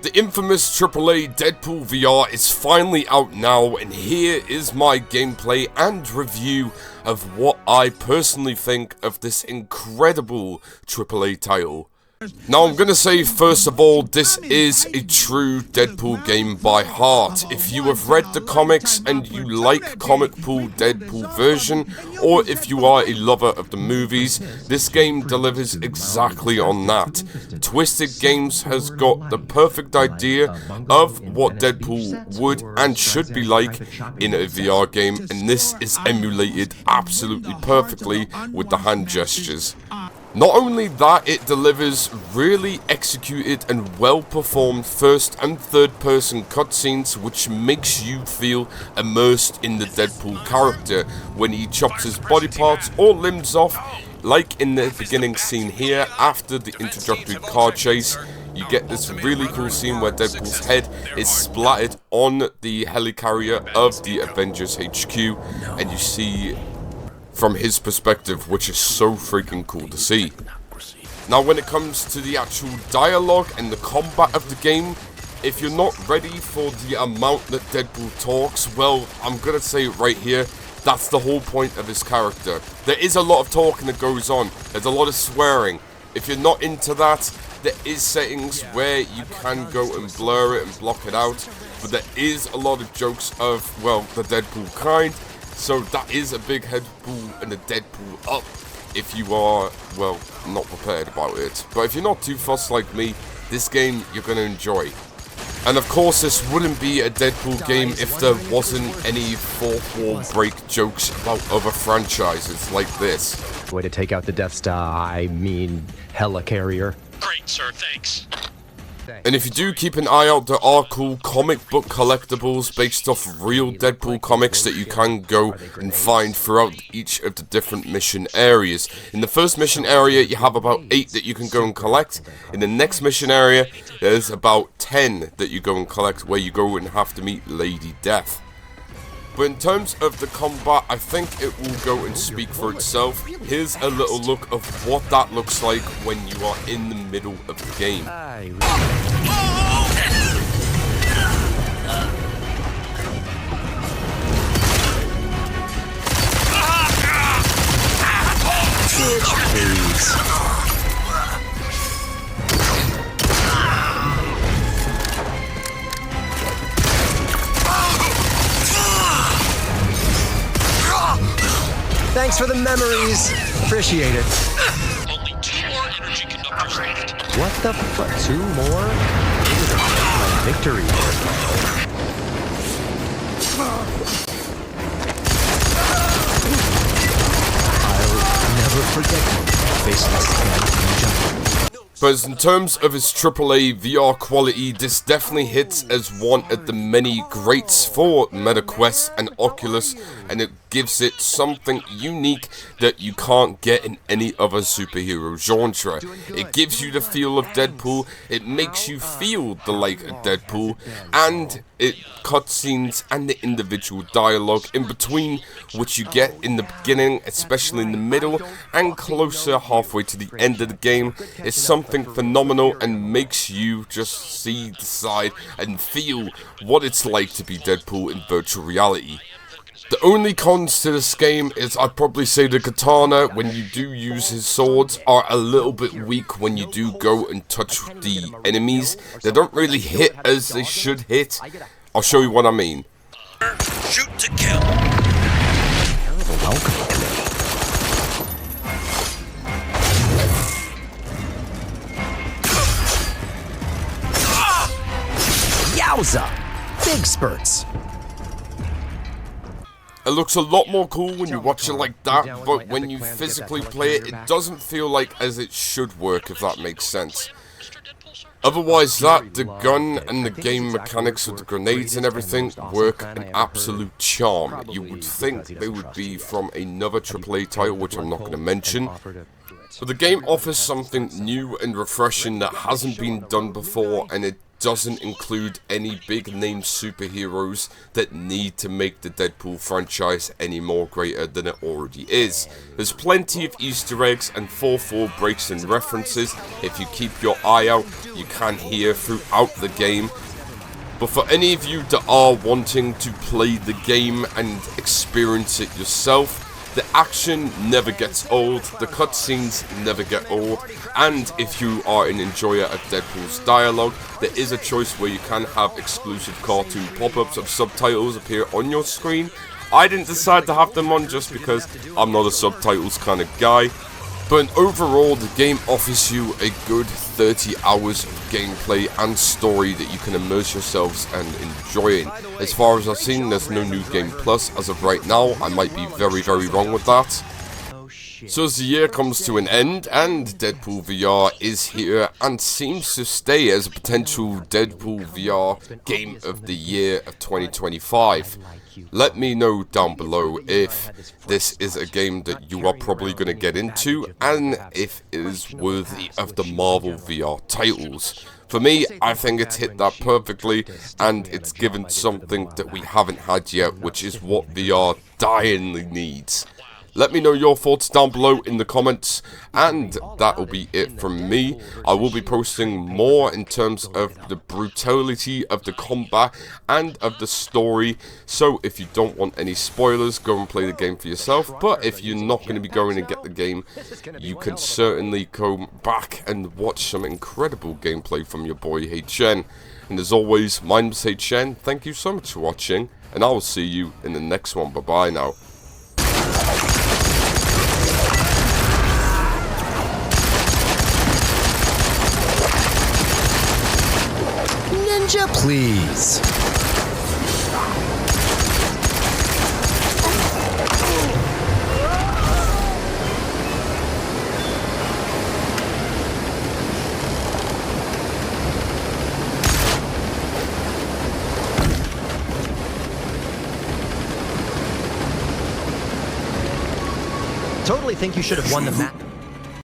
The infamous AAA Deadpool VR is finally out now, and here is my gameplay and review of what I personally think of this incredible AAA title. Now I'm gonna say first of all, this is a true Deadpool game by heart. If you have read the comics and you like comic pool Deadpool version, or if you are a lover of the movies, this game delivers exactly on that. Twisted Games has got the perfect idea of what Deadpool would and should be like in a VR game, and this is emulated absolutely perfectly with the hand gestures. Not only that, it delivers really executed and well performed first and third person cutscenes, which makes you feel immersed in the Deadpool character when he chops his body parts or limbs off, like in the beginning scene here. After the introductory car chase, you get this really cool scene where Deadpool's head is splattered on the helicarrier of the Avengers HQ, and you see from his perspective, which is so freaking cool to see. Now when it comes to the actual dialogue and the combat of the game, if you're not ready for the amount that Deadpool talks, well, I'm gonna say it right here, that's the whole point of his character. There is a lot of talking that goes on, there's a lot of swearing. If you're not into that, there is settings where you can go and blur it and block it out, but there is a lot of jokes of, well, the Deadpool kind. So that is a big Deadpool and a Deadpool up if you are, well, not prepared about it. But if you're not too fussed like me, this game you're going to enjoy. And of course this wouldn't be a Deadpool game if there wasn't any fourth wall break jokes about other franchises like this. Way to take out the Death Star, I mean helicarrier. Great, sir, thanks. And if you do keep an eye out, there are cool comic book collectibles based off real Deadpool comics that you can go and find throughout each of the different mission areas. In the first mission area, you have about 8 that you can go and collect. In the next mission area, there's about 10 that you go and collect, where you go and have to meet Lady Death. But in terms of the combat, I think it will go and speak for itself. Here's a little look of what that looks like when you are in the middle of the game. Thanks for the memories. Appreciate it. Only 2 more energy conductors left. What the fuck? 2 more? My victory. I'll never forget facing this guy. But in terms of its AAA VR quality, this definitely hits as one of the many greats for MetaQuest and Oculus, and it gives it something unique that you can't get in any other superhero genre. It gives you the feel of Deadpool, it makes you feel the like of Deadpool, and it cutscenes and the individual dialogue in between, which you get in the beginning, especially in the middle, and closer halfway to the end of the game, is something phenomenal and makes you just see the side and feel what it's like to be Deadpool in virtual reality. The only cons to this game is I'd probably say the katana, when you do use his swords, are a little bit weak when you do go and touch the enemies. They don't really hit as they should hit. I'll show you what I mean. Shoot to kill. Yowza! Big spurts. It looks a lot more cool when you watch it like that, but when you physically play it, it doesn't feel like as it should work, if that makes sense. Otherwise that, the gun and the game mechanics with the grenades and everything work an absolute charm. You would think they would be from another AAA title, which I'm not going to mention. But the game offers something new and refreshing that hasn't been done before, and it doesn't include any big name superheroes that need to make the Deadpool franchise any more greater than it already is. There's plenty of Easter eggs and 4-4 breaks and references. If you keep your eye out, you can hear throughout the game. But for any of you that are wanting to play the game and experience it yourself, the action never gets old, the cutscenes never get old, and if you are an enjoyer of Deadpool's dialogue, there is a choice where you can have exclusive cartoon pop-ups of subtitles appear on your screen. I didn't decide to have them on just because I'm not a subtitles kind of guy. But overall, the game offers you a good 30 hours of gameplay and story that you can immerse yourselves and enjoy in. As far as I've seen, there's no New Game Plus as of right now. I might be very, very wrong with that. So as the year comes to an end, and Deadpool VR is here and seems to stay as a potential Deadpool VR Game of the Year of 2025. Let me know down below if this is a game that you are probably going to get into, and if it is worthy of the Marvel VR titles. For me, I think it's hit that perfectly, and it's given something that we haven't had yet, which is what VR dyingly needs. Let me know your thoughts down below in the comments, and that'll be it from me. I will be posting more in terms of the brutality of the combat and of the story, so if you don't want any spoilers, go and play the game for yourself. But if you're not going to be going and get the game, you can certainly go back and watch some incredible gameplay from your boy HN. And as always, my name is HN, thank you so much for watching, and I will see you in the next one. Bye bye now. Ninja, please. Totally think you should have won the match.